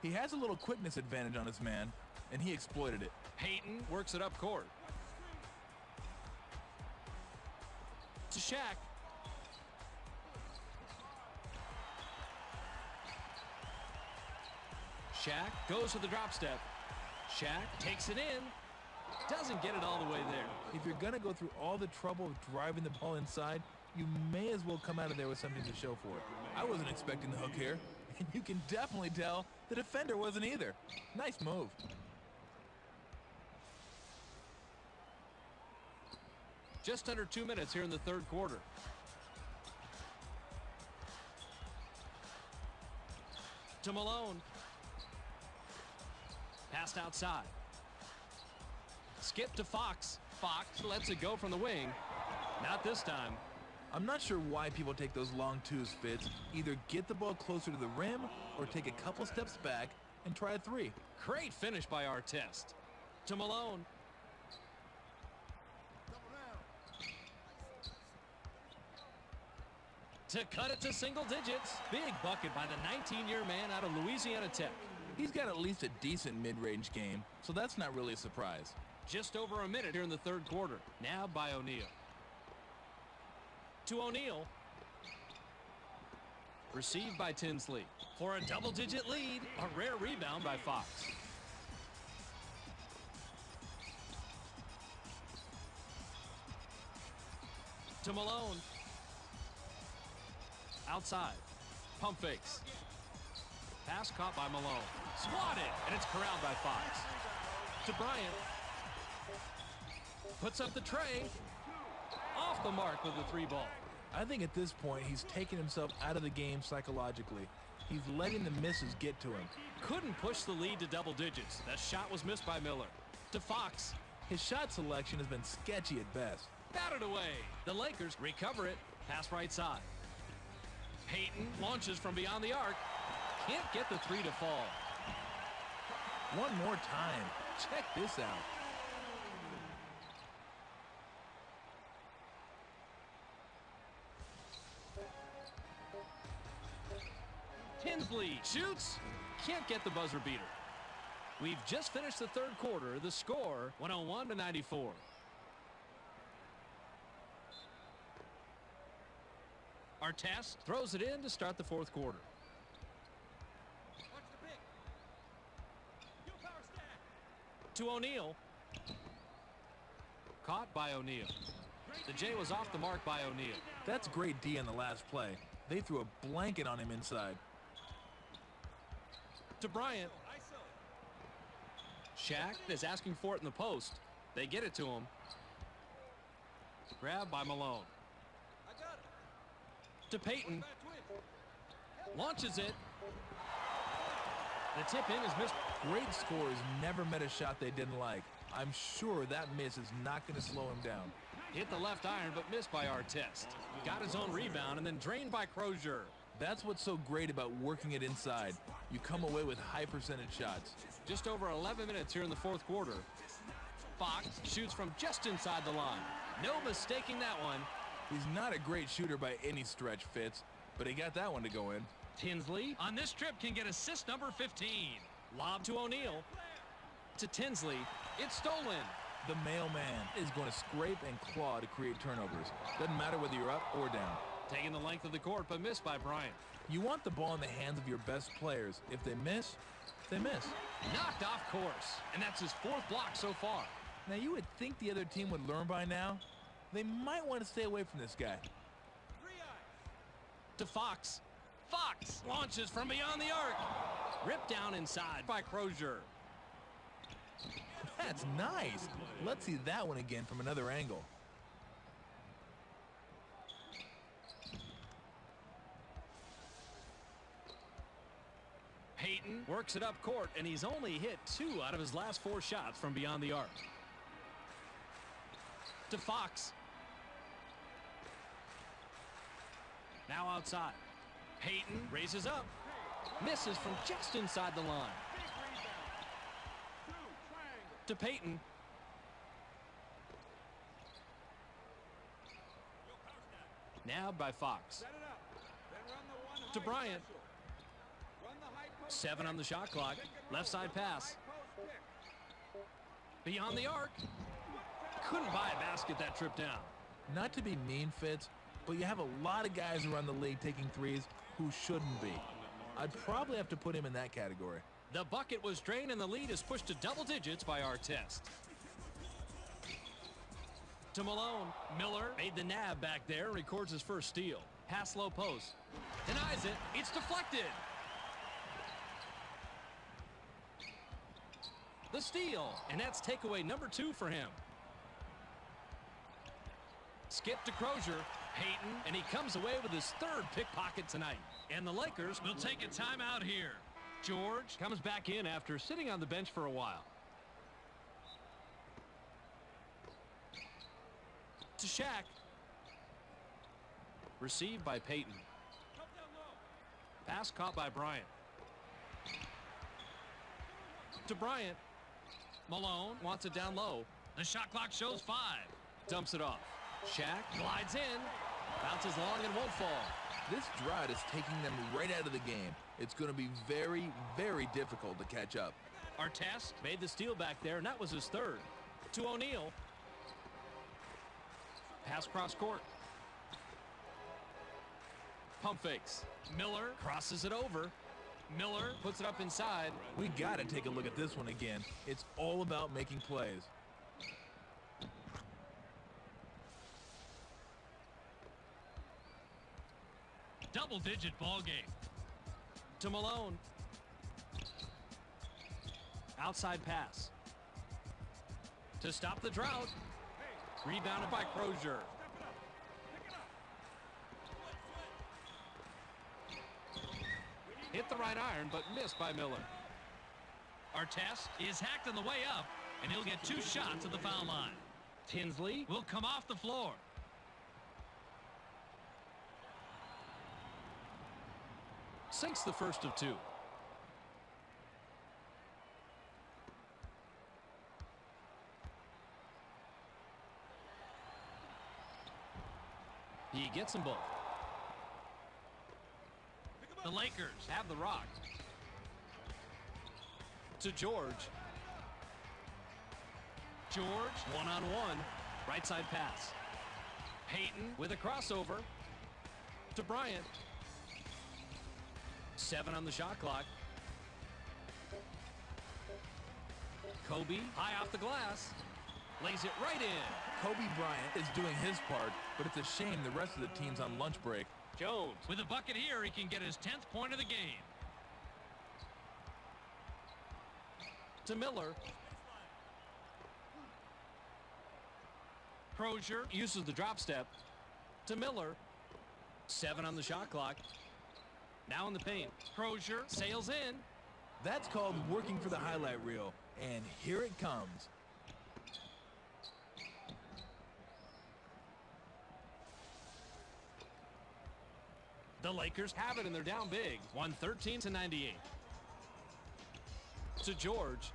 He has a little quickness advantage on his man, and he exploited it. Payton works it up court. To Shaq. Shaq goes to the drop step. Shaq takes it in. Doesn't get it all the way there. If you're going to go through all the trouble of driving the ball inside, you may as well come out of there with something to show for it. I wasn't expecting the hook here, and you can definitely tell the defender wasn't either. Nice move. Just under 2 minutes here in the third quarter. To Malone. Passed outside. Skip to Fox. Fox lets it go from the wing. Not this time. I'm not sure why people take those long twos, Fitz. Either get the ball closer to the rim or take a couple steps back and try a three. Great finish by Artest. To Malone. To cut it to single digits. Big bucket by the 19-year man out of Louisiana Tech. He's got at least a decent mid-range game, so that's not really a surprise. Just over a minute here in the third quarter. Nabbed by O'Neal. To O'Neal. Received by Tinsley. For a double-digit lead, a rare rebound by Fox. To Malone. Outside. Pump fakes. Pass caught by Malone. Swatted, and it's corralled by Fox. To Bryant. Puts up the tray. Off the mark with the 3 ball. I think at this point he's taken himself out of the game psychologically. He's letting the misses get to him. Couldn't push the lead to double digits. That shot was missed by Miller. To Fox. His shot selection has been sketcy at best. Batted away. The Lakers recover it. Pass right side. Payton launches from beyond the arc. Can't get the three to fall. One more time. Check this out. Tinsley shoots. Can't get the buzzer beater. We've just finished the third quarter. The score, 101-94. Artest throws it in to start the fourth quarter. To O'Neal. Caught by O'Neal. The J was off the mark by O'Neal. That's great D on the last play. They threw a blanket on him inside. To Bryant. Shaq is asking for it in the post. They get it to him. Grab by Malone. To Payton. Launches it. The tip in is missed. Great scorers never met a shot they didn't like. I'm sure that miss is not going to slow him down. Hit the left iron, but missed by Artest. Got his own rebound and then drained by Crozier. That's what's so great about working it inside. You come away with high percentage shots. Just over 11 minutes here in the fourth quarter. Fox shoots from just inside the line. No mistaking that one. He's not a great shooter by any stretch, Fitz, but he got that one to go in. Tinsley on this trip can get assist number 15. Lob to O'Neal. To Tinsley. It's stolen. The mailman is going to scrape and claw to create turnovers. Doesn't matter whether you're up or down. Taking the length of the court, but missed by Bryant. You want the ball in the hands of your best players. If they miss, they miss. Knocked off course. And that's his fourth block so far. Now, you would think the other team would learn by now. They might want to stay away from this guy. To Fox. Fox launches from beyond the arc. Ripped down inside by Crozier. That's nice. Let's see that one again from another angle. Payton works it up court, and he's only hit 2 out of his last 4 shots from beyond the arc. To Fox. Now outside. Payton raises up. Misses from just inside the line. To Payton. Nabbed by Fox. To Bryant. 7 on the shot clock. Left side pass. Beyond the arc. Couldn't buy a basket that trip down. Not to be mean, Fitz, but you have a lot of guys around the league taking threes who shouldn't be. I'd probably have to put him in that category. The bucket was drained and the lead is pushed to double digits by Artest. To Malone. Miller made the nab back there and records his first steal. Pass low post. Denies it. It's deflected. The steal. And that's takeaway number 2 for him. Skip to Crozier. Payton. And he comes away with his 3rd pickpocket tonight. And the Lakers will take a timeout here. George comes back in after sitting on the bench for a while. To Shaq. Received by Payton. Pass caught by Bryant. To Bryant. Malone wants it down low. The shot clock shows 5. Dumps it off. Shaq glides in. Bounces long and won't fall. This drought is taking them right out of the game. It's going to be very, very difficult to catch up. Artest made the steal back there, and that was his 3rd. To O'Neal. Pass cross court. Pump fakes. Miller crosses it over. Miller puts it up inside. We got to take a look at this one again. It's all about making plays. Double-digit ball game. To Malone. Outside pass. To stop the drought. Rebounded by Crozier. right iron, but missed by Miller. Artest is hacked on the way up, and he'll get 2 shots at the foul line. Tinsley Will come off the floor. sinks the first of 2. He gets them both. The Lakers Have the rock. To George. George, One-on-one. Right side pass. Payton with a crossover. To Bryant. 7 on the shot clock. Kobe high off the glass. Lays it right in. Kobe Bryant is doing his part, but it's a shame the rest of the team's on lunch break. Jones. with a bucket here, he can get his 10th point of the game. To Miller. Crozier Uses the drop step. To Miller. 7 on the shot clock. Now in the paint. Crozier Sails in. That's called working for the highlight reel, and here it comes. The Lakers have it, and they're down big. 113-98. To George.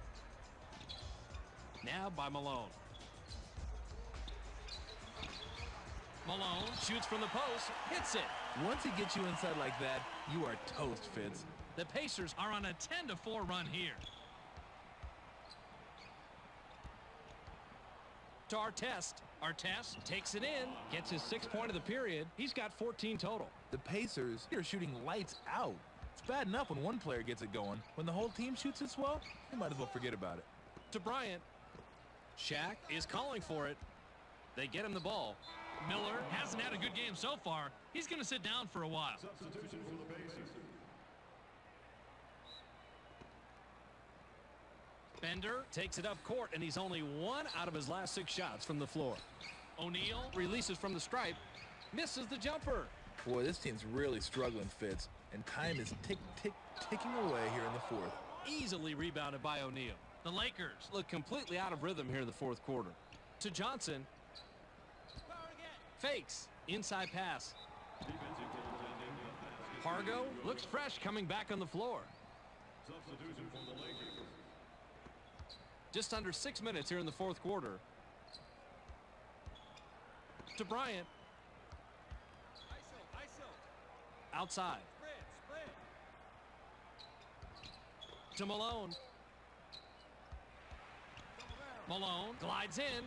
Now by Malone. Malone Shoots from the post. Hits it. Once he gets you inside like that, you are toast, Fitz. The Pacers are on a 10-4 run here. to Artest. Artest Takes it in. Gets his 6th point of the period. He's got 14 total. The Pacers are shooting lights out. It's bad enough when one player gets it going. When the whole team shoots as well, you might as well forget about it. To Bryant. Shaq is calling for it. They get him the ball. Miller hasn't had a good game so far. He's going to sit down for a while. Substitution for the Pacers. Bender, Takes it up court, and he's only 1 out of his last 6 shots from the floor. O'Neal, Releases from the stripe. Misses the jumper. Boy, this team's really struggling, Fitz, and time is ticking away here in the 4th. Easily rebounded by O'Neal. the Lakers. Look completely out of rhythm here in the 4th quarter. To Johnson. Fakes. Inside pass. Pargo looks fresh coming back on the floor. Substitution for the Lakers. Just under 6 minutes here in the 4th quarter. To Bryant. Outside. To Malone. Malone Glides in.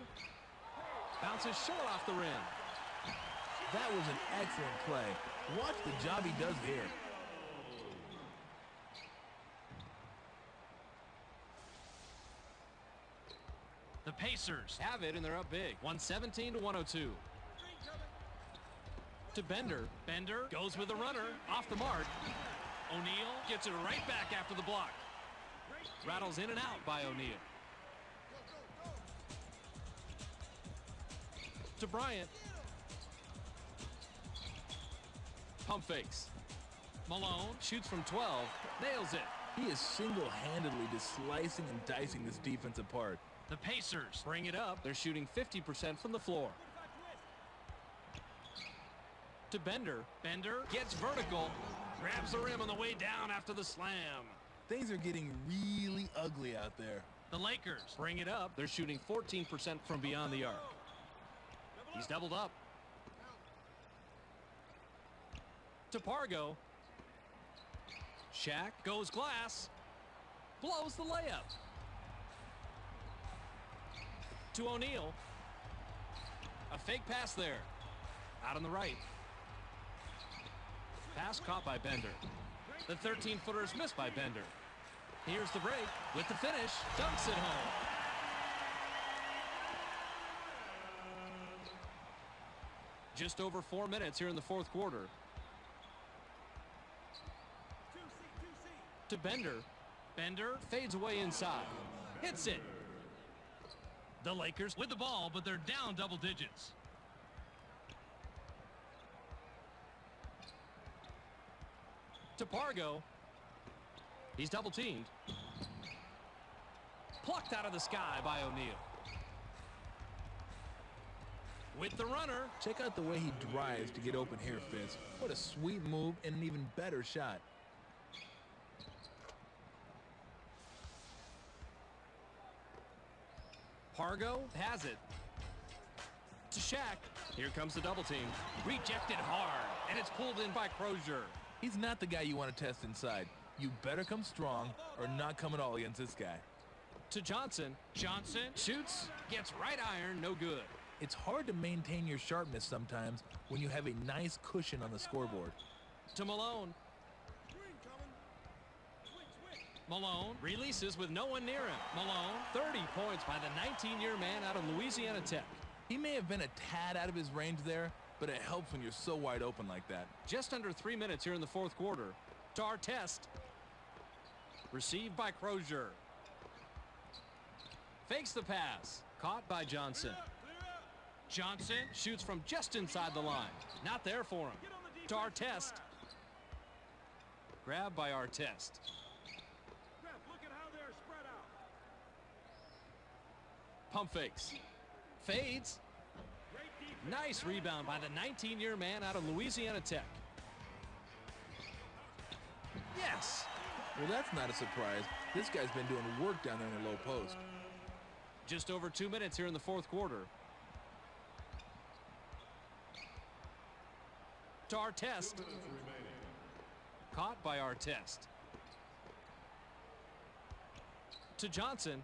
Bounces short off the rim. That was an excellent play. Watch the job he does here. The Pacers Have it, and they're up big. 117-102. To Bender. Bender Goes with the runner. Off the mark. O'Neal Gets it right back after the block. Rattles in and out by O'Neal. To Bryant. Pump fakes. Malone Shoots from 12. Nails it. He is single-handedly just slicing and dicing this defense apart. the Pacers Bring it up. They're shooting 50% from the floor. To Bender. Bender Gets vertical. Grabs the rim on the way down after the slam. Things are getting really ugly out there. the Lakers Bring it up. They're shooting 14% from beyond the arc. He's doubled up. To Pargo. Shaq goes glass. Blows the layup. To O'Neal. A fake pass there. Out on the right. Pass caught by Bender. The 13-footer is missed by Bender. Here's the break with the finish. Dunks it home. Just over 4 minutes here in the 4th quarter. To Bender. Bender Fades away inside. Hits it. the Lakers with the ball, but they're down double digits. To Pargo. He's double teamed. Plucked out of the sky by O'Neal. With the runner. Check out the way he drives to get open here, Fitz. What a sweet move and an even better shot. Pargo has it. To Shaq. Here comes the double team. Rejected hard, and it's pulled in by Crozier. He's not the guy you want to test inside. You better come strong or not come at all against this guy. To Johnson. Johnson shoots, gets right iron, no good. It's hard to maintain your sharpness sometimes when you have a nice cushion on the scoreboard. To Malone. Malone releases with no one near him. Malone, 30 points by the 19-year man out of Louisiana Tech. He may have been a tad out of his range there, but it helps when you're so wide open like that. Just under 3 minutes here in the fourth quarter. To Artest. Received by Crozier. Fakes the pass. Caught by Johnson. Johnson shoots from just inside the line. Not there for him. To Artest. Grabbed by Artest. Pump fakes. Fades. Nice rebound by the 19-year man out of Louisiana Tech. Yes. Well, that's not a surprise. This guy's been doing work down there in the low post. Just over 2 minutes here in the fourth quarter. To Artest. Caught by Artest. To Johnson.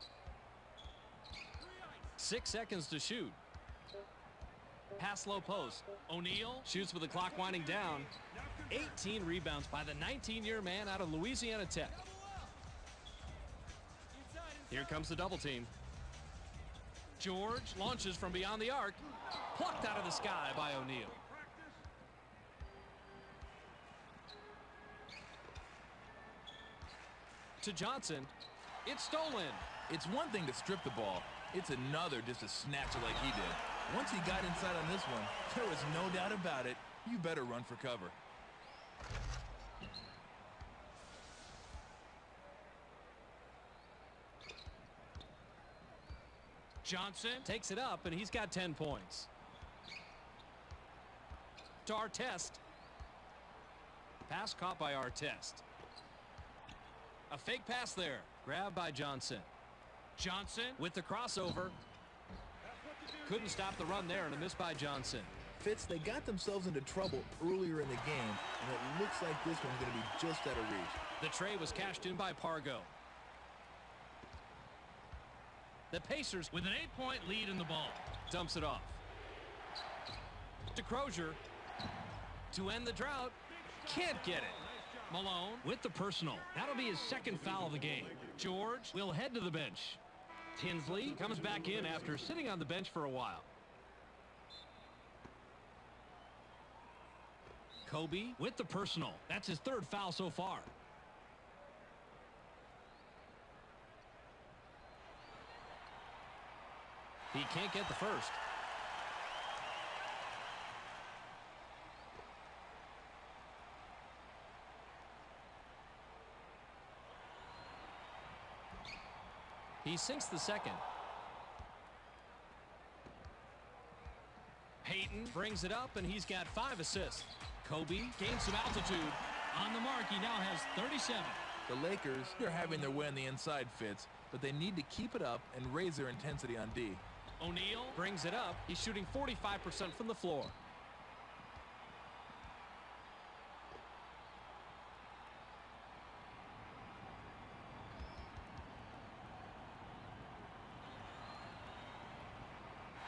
6 seconds to shoot. Pass low post. O'Neal shoots with the clock winding down. 18 rebounds by the 19-year man out of Louisiana Tech. Here comes the double team. George launches from beyond the arc. Plucked out of the sky by O'Neal. To Johnson. It's stolen. It's one thing to strip the ball. It's another just to snatch it like he did. Once he got inside on this one, there was no doubt about it. You better run for cover. Johnson takes it up, and he's got 10 points. To Artest. Pass caught by Artest. A fake pass there. Grabbed by Johnson. Johnson with the crossover. Couldn't stop the run there, and a miss by Johnson. Fitz, they got themselves into trouble earlier in the game, and it looks like this one's going to be just out of reach. The tray was cashed in by Pargo. The Pacers With an 8-point lead in the ball. dumps it off. To Crozier. To end the drought. Can't get it. Malone with the personal. That'll be his second foul of the game. George will head to the bench. Tinsley comes back in after sitting on the bench for a while. Kobe with the personal. That's his third foul so far. He can't get the first. He sinks the second. Payton brings it up, and he's got 5 assists. Kobe gains some altitude. On the mark, he now has 37. The Lakers, they're having their way on the inside, Fitz, but they need to keep it up and raise their intensity on D. O'Neal brings it up. He's shooting 45% from the floor.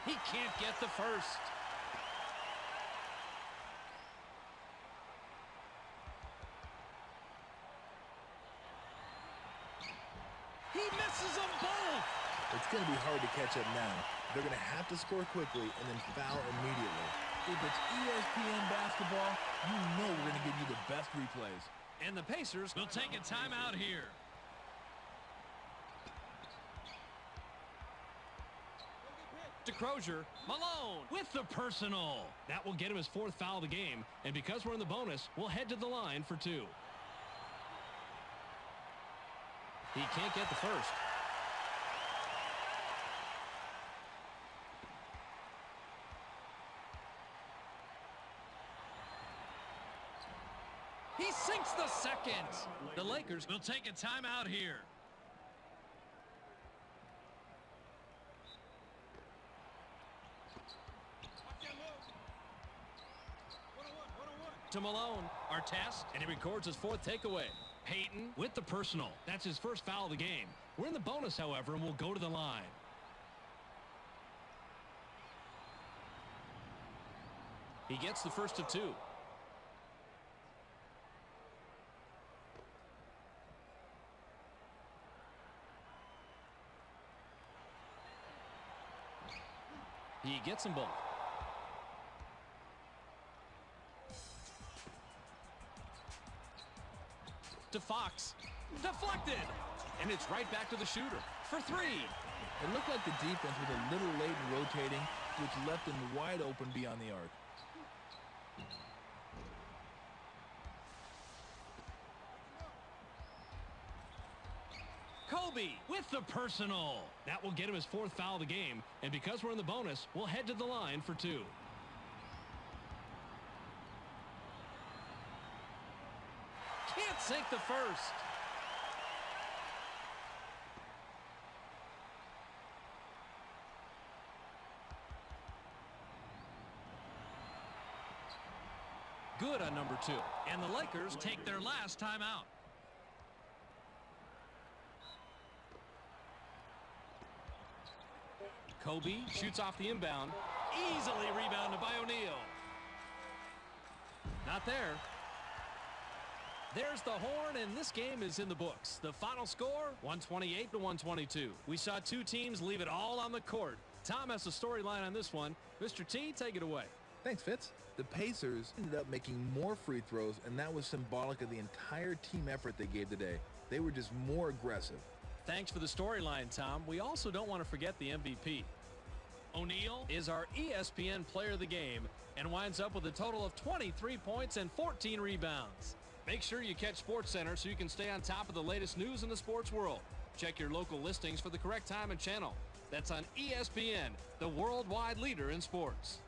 He can't get the first. He misses them both. It's going to be hard to catch up now. They're going to have to score quickly and then foul immediately. If it's ESPN basketball, you know we're going to give you the best replays. And the Pacers We'll take a timeout here. to Crozier. Malone with the personal. That will get him his 4th foul of the game. And because we're in the bonus, we'll head to the line for 2. He can't get the first. He sinks the second. The Lakers We'll take a timeout here. to Malone. Artest, and he records his fourth takeaway. Payton with the personal. That's his first foul of the game. We're in the bonus, however, and we'll go to the line. He gets the first of two. He gets them both. To Fox. Deflected. And it's right back to the shooter for three. It looked like the defense was a little late in rotating, which left him wide open beyond the arc. Kobe with the personal. That will get him his fourth foul of the game. And because we're in the bonus, we'll head to the line for two. Can't sink the first. Good on number two. And the Lakers take their last timeout. Kobe shoots off the inbound. Easily rebounded by O'Neal. Not there. There's the horn, and this game is in the books. The final score, 128-122. We saw two teams leave it all on the court. Tom has a storyline on this one. Mr. T, take it away. Thanks, Fitz. The Pacers ended up making more free throws, and that was symbolic of the entire team effort they gave today. They were just more aggressive. Thanks for the storyline, Tom. We also don't want to forget the MVP. O'Neal is our ESPN player of the game and winds up with a total of 23 points and 14 rebounds. Make sure you catch SportsCenter so you can stay on top of the latest news in the sports world. Check your local listings for the correct time and channel. That's on ESPN, the worldwide leader in sports.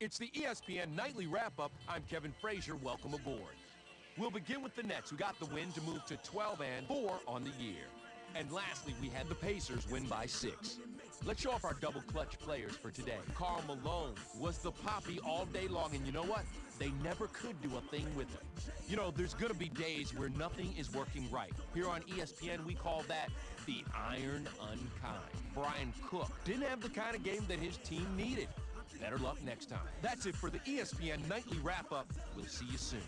It's the ESPN Nightly Wrap-Up. I'm Kevin Frazier. Welcome aboard. We'll begin with the Nets, who got the win to move to 12-4 on the year. And lastly, we had the Pacers win by 6. Let's show off our double clutch players for today. Karl Malone was the poppy all day long, and you know what? They never could do a thing with him. You know, there's going to be days where nothing is working right. Here on ESPN, we call that the iron unkind. Brian Cook didn't have the kind of game that his team needed. Better luck next time. That's it for the ESPN Nightly Wrap-Up. We'll see you soon.